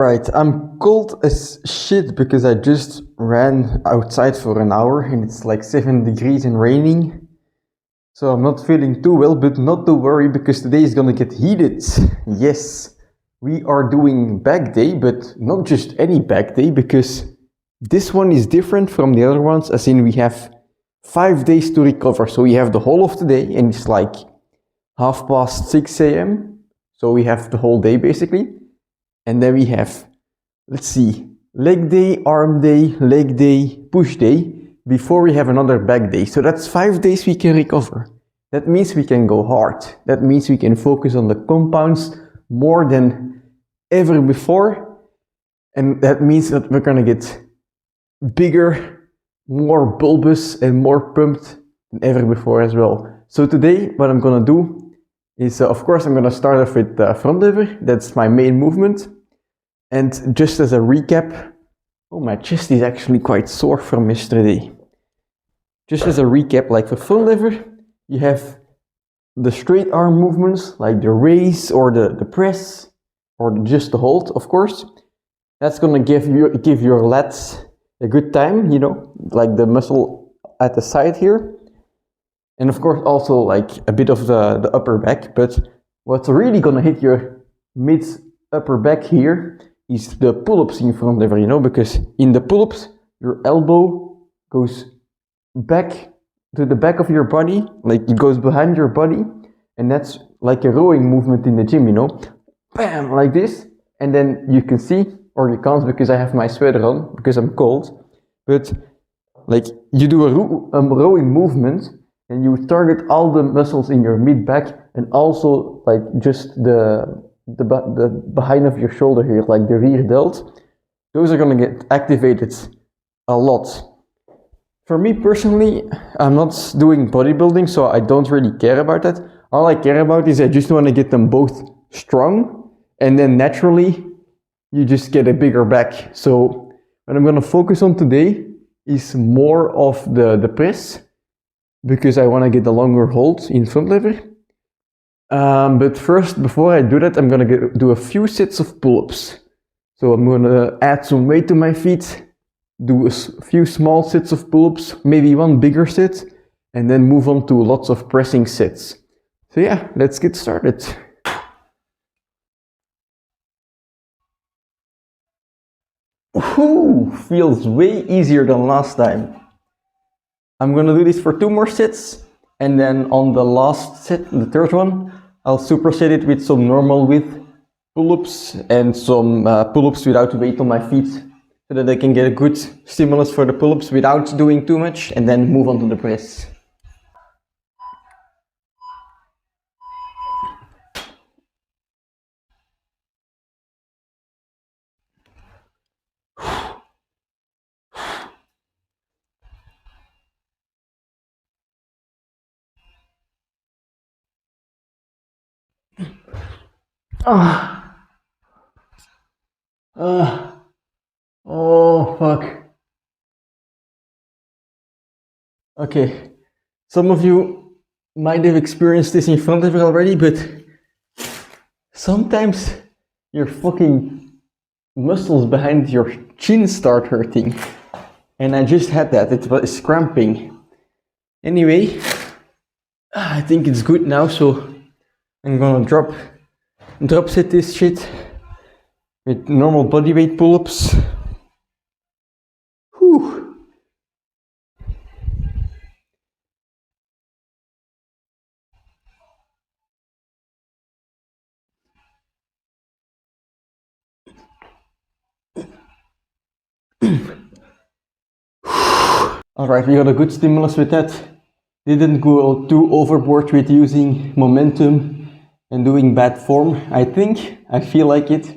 Right, I'm cold as shit because I just ran outside for an hour and it's like 7 degrees and raining. So I'm not feeling too well, but not to worry because today is gonna get heated. Yes, we are doing back day, but not just any back day because this one is different from the other ones, as in we have 5 days to recover. So we have the whole of the day and it's like 6:30 a.m. So we have the whole day basically. And then we have, let's see, leg day, arm day, leg day, push day, before we have another back day. So that's 5 days we can recover. That means we can go hard. That means we can focus on the compounds more than ever before. And that means that we're gonna get bigger, more bulbous and more pumped than ever before as well. So today, what I'm gonna do is, of course, I'm gonna start off with front lever. That's my main movement. And just as a recap, oh, my chest is actually quite sore from yesterday. Just as a recap, like for front lever, you have the straight arm movements, like the raise or the press, or just the hold, of course. That's gonna give your lats a good time, you know, like the muscle at the side here. And of course also like a bit of the upper back, but what's really gonna hit your mid upper back here is the pull-ups in front lever, you know, because in the pull-ups, your elbow goes back to the back of your body, like it goes behind your body, and that's like a rowing movement in the gym, you know, bam, like this, and then you can see, or you can't because I have my sweater on, because I'm cold, but like you do a rowing movement, and you target all the muscles in your mid back, and also like just the behind of your shoulder here, like the rear delt. Those are gonna get activated a lot. For me personally, I'm not doing bodybuilding, so I don't really care about that. All I care about is I just want to get them both strong, and then naturally you just get a bigger back. So what I'm gonna focus on today is more of the press, because I want to get a longer hold in front lever. But first, before I do that, I'm gonna do a few sets of pull-ups. So I'm gonna add some weight to my feet, do a few small sets of pull-ups, maybe one bigger set, and then move on to lots of pressing sets. So yeah, let's get started. Ooh, feels way easier than last time. I'm gonna do this for 2 more sets, and then on the last set, the third one, I'll superset it with some normal width pull-ups and some pull-ups without weight on my feet, so that I can get a good stimulus for the pull-ups without doing too much, and then move on to the press. Oh fuck. Okay, some of you might have experienced this in front of it already, but sometimes your fucking muscles behind your chin start hurting. And I just had that, it was cramping. Anyway, I think it's good now, so I'm gonna drop set this shit with normal bodyweight pull-ups. Whew. Alright, we got a good stimulus with that. Didn't go too overboard with using momentum and doing bad form, I think. I feel like it.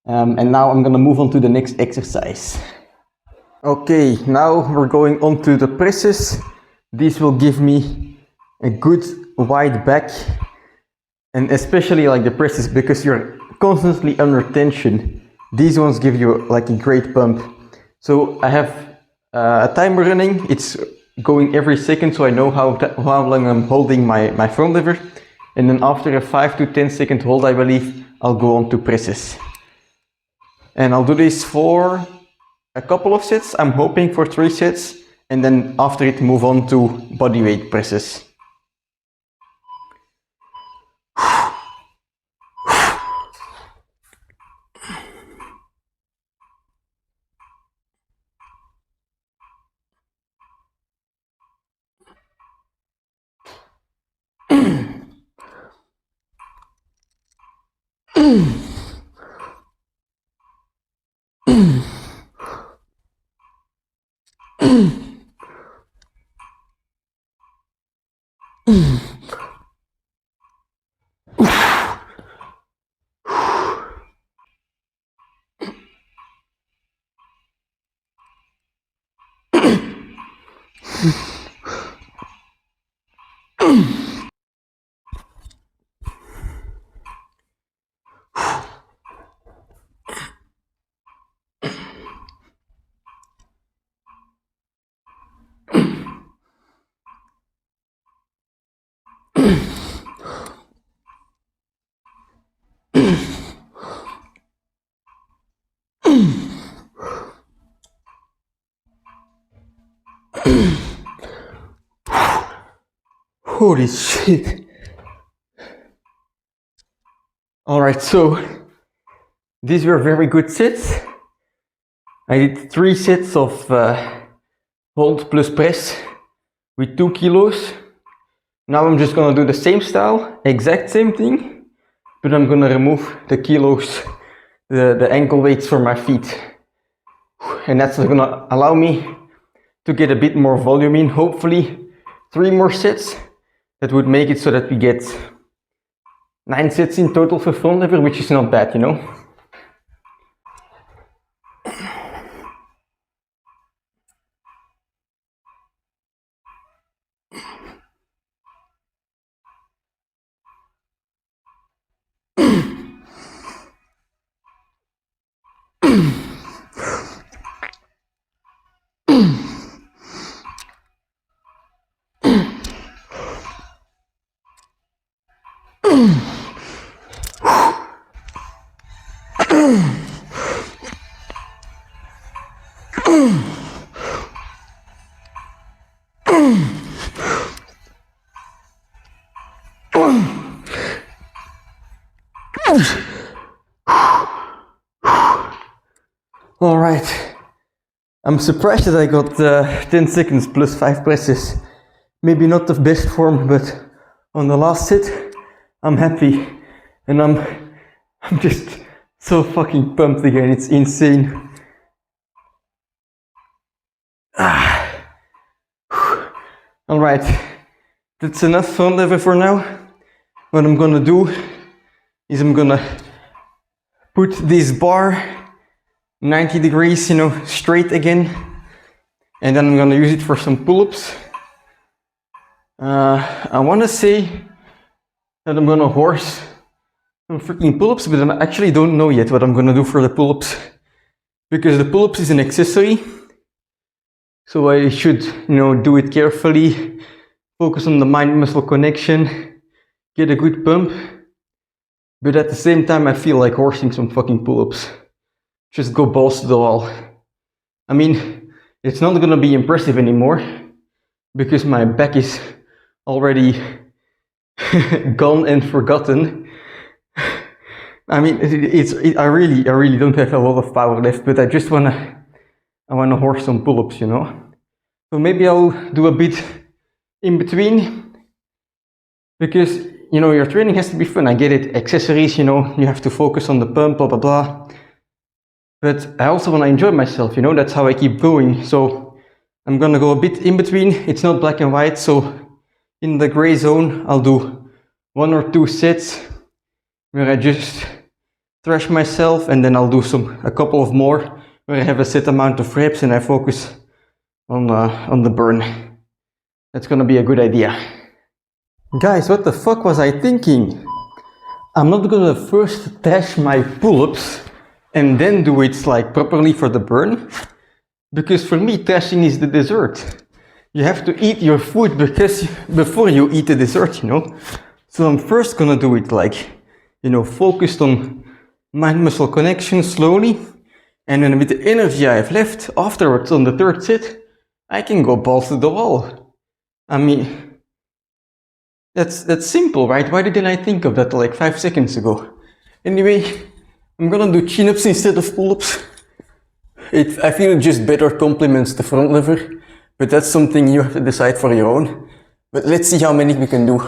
And now I'm gonna move on to the next exercise. Okay, now we're going on to the presses. These will give me a good wide back, and especially like the presses, because you're constantly under tension. These ones give you like a great pump. So I have a timer running. It's going every second, so I know how long I'm holding my front lever. And then after a 5 to 10 second hold, I believe, I'll go on to presses. And I'll do this for a couple of sets. I'm hoping for 3 sets, and then after it move on to bodyweight presses. Holy shit. Alright, so these were very good sets. I did 3 sets of hold plus press with 2 kilos. Now I'm just gonna do the same style, exact same thing, but I'm gonna remove the kilos, the ankle weights from my feet. And that's gonna allow me to get a bit more volume in, hopefully 3 more sets. That would make it so that we get 9 sets in total for front lever, which is not bad, you know. Alright, I'm surprised that I got 10 seconds plus 5 presses. Maybe not the best form, but on the last set, I'm happy. And I'm just so fucking pumped again, it's insane. Alright, that's enough front lever for now. What I'm gonna do is I'm gonna put this bar 90 degrees, you know, straight again, and then I'm gonna use it for some pull-ups. I wanna say that I'm gonna horse some freaking pull-ups, but I actually don't know yet what I'm gonna do for the pull-ups, because the pull-ups is an accessory, so I should, you know, do it carefully, focus on the mind-muscle connection, get a good pump, but at the same time I feel like horsing some fucking pull-ups. Just go balls to the wall. I mean, it's not gonna be impressive anymore because my back is already gone and forgotten. I mean, I really don't have a lot of power left, but I wanna horse some pull-ups, you know. So maybe I'll do a bit in between, because you know your training has to be fun. I get it, accessories, you know, you have to focus on the pump, blah blah blah. But I also want to enjoy myself, you know, that's how I keep going. So I'm gonna go a bit in between. It's not black and white, so in the gray zone I'll do 1 or 2 sets where I just thrash myself, and then I'll do a couple of more where I have a set amount of reps and I focus on the burn. That's gonna be a good idea. Guys, what the fuck was I thinking? I'm not gonna first dash my pull-ups and then do it like properly for the burn, because for me trashing is the dessert. You have to eat your food before you eat the dessert, you know. So I'm first gonna do it like, you know, focused on mind-muscle connection slowly, And then with the energy I have left afterwards on the third set, I can go balls to the wall. I mean, that's simple, right? Why didn't I think of that like 5 seconds ago? Anyway, I'm gonna do chin-ups instead of pull-ups. I feel it just better complements the front lever, but that's something you have to decide for your own. But let's see how many we can do.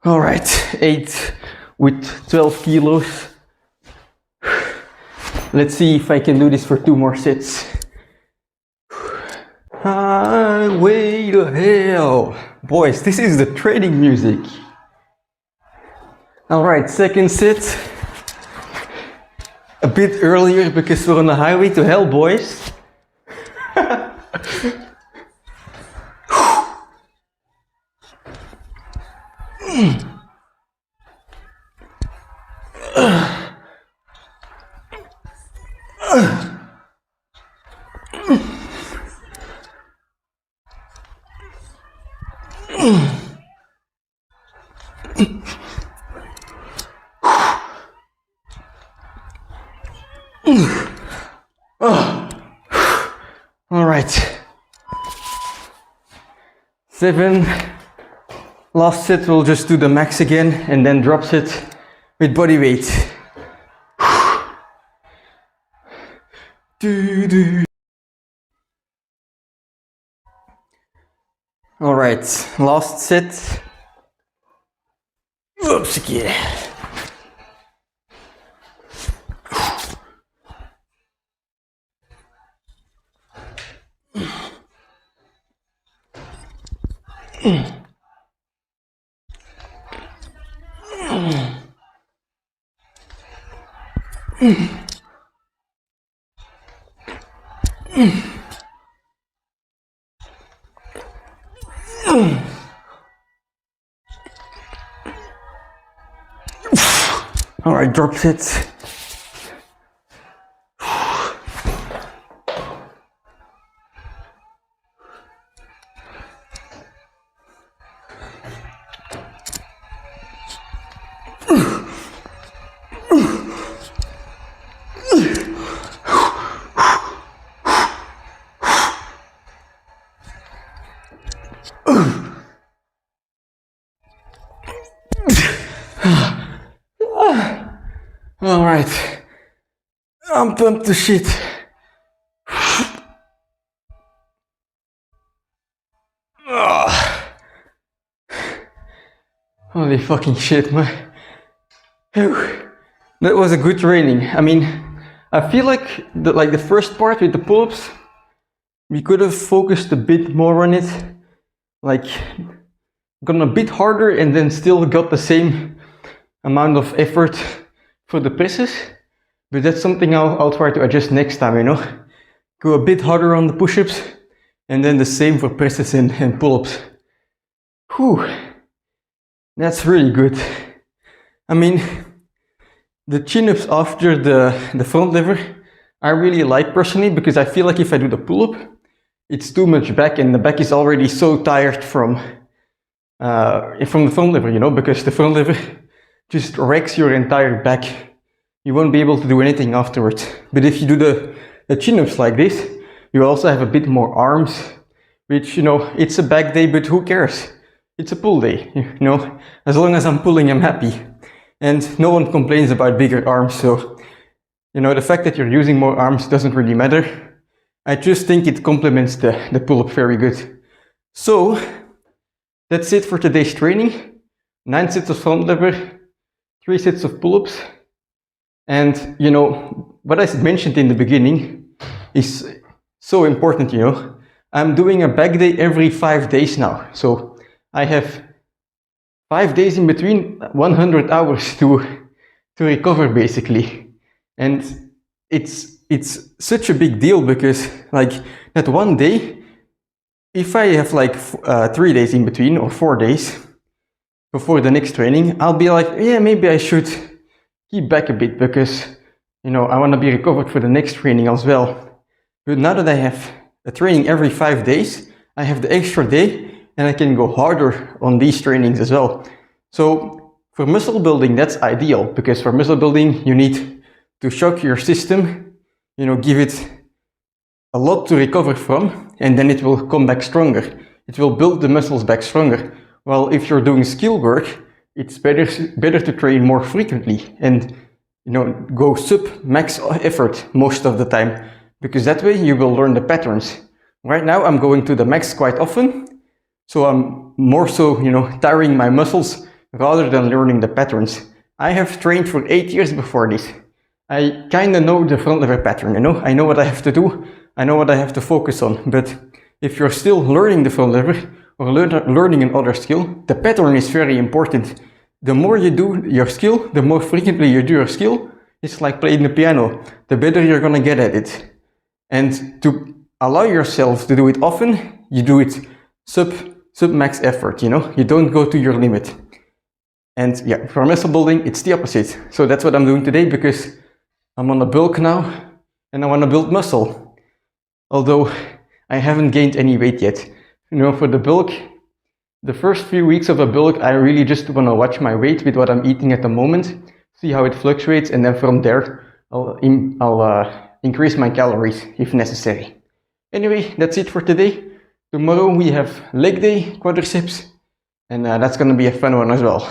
Alright, 8 with 12 kilos. Let's see if I can do this for 2 more sets. Highway to hell! Boys, this is the training music. Alright, second set. A bit earlier because we're on the highway to hell, boys. Alright. 7. Last set we'll just do the max again and then drop set with body weight. Alright, last set. Oops, okay. Alright, drop sets. Alright, I'm pumped to shit. Holy fucking shit, man. That was a good training. I mean, I feel like the first part with the pull-ups, we could have focused a bit more on it. Like, gone a bit harder and then still got the same amount of effort for the presses, but that's something I'll try to adjust next time, you know. Go a bit harder on the push-ups and then the same for presses and pull-ups. Whew, that's really good. I mean, the chin-ups after the front lever I really like personally, because I feel like if I do the pull-up, it's too much back and the back is already so tired from the front lever, you know, because the front lever just wrecks your entire back. You won't be able to do anything afterwards. But if you do the chin-ups like this, you also have a bit more arms, which, you know, it's a back day, but who cares? It's a pull day, you know. As long as I'm pulling, I'm happy. And no one complains about bigger arms, so, you know, the fact that you're using more arms doesn't really matter. I just think it complements the pull-up very good. So, that's it for today's training. 9 sets of front lever, 3 sets of pull-ups. And, you know, what I mentioned in the beginning is so important, you know. I'm doing a back day every 5 days now. So I have 5 days in between, 100 hours to recover basically. And it's it's such a big deal because like that one day, if I have like 3 days in between or 4 days before the next training, I'll be like, yeah, maybe I should keep back a bit because, you know, I want to be recovered for the next training as well. But now that I have a training every 5 days, I have the extra day and I can go harder on these trainings as well. So for muscle building, that's ideal because for muscle building, you need to shock your system, you know, give it a lot to recover from, and then it will come back stronger. It will build the muscles back stronger. While if you're doing skill work, it's better to train more frequently and, you know, go sub max effort most of the time, because that way you will learn the patterns. Right now I'm going to the max quite often, so I'm more so, you know, tiring my muscles rather than learning the patterns. I have trained for 8 years before this. I kind of know the front lever pattern, you know. I know what I have to do, I know what I have to focus on. But if you're still learning the front lever or learning another skill, the pattern is very important. The more you do your skill, the more frequently you do your skill, it's like playing the piano. The better you're gonna get at it. And to allow yourself to do it often, you do it sub max effort, you know. You don't go to your limit. And yeah, for muscle building, it's the opposite. So that's what I'm doing today because I'm on a bulk now and I want to build muscle. Although I haven't gained any weight yet. You know, for the bulk, the first few weeks of a bulk, I really just want to watch my weight with what I'm eating at the moment, see how it fluctuates, and then from there, I'll increase my calories if necessary. Anyway, that's it for today. Tomorrow we have leg day, quadriceps, and that's going to be a fun one as well.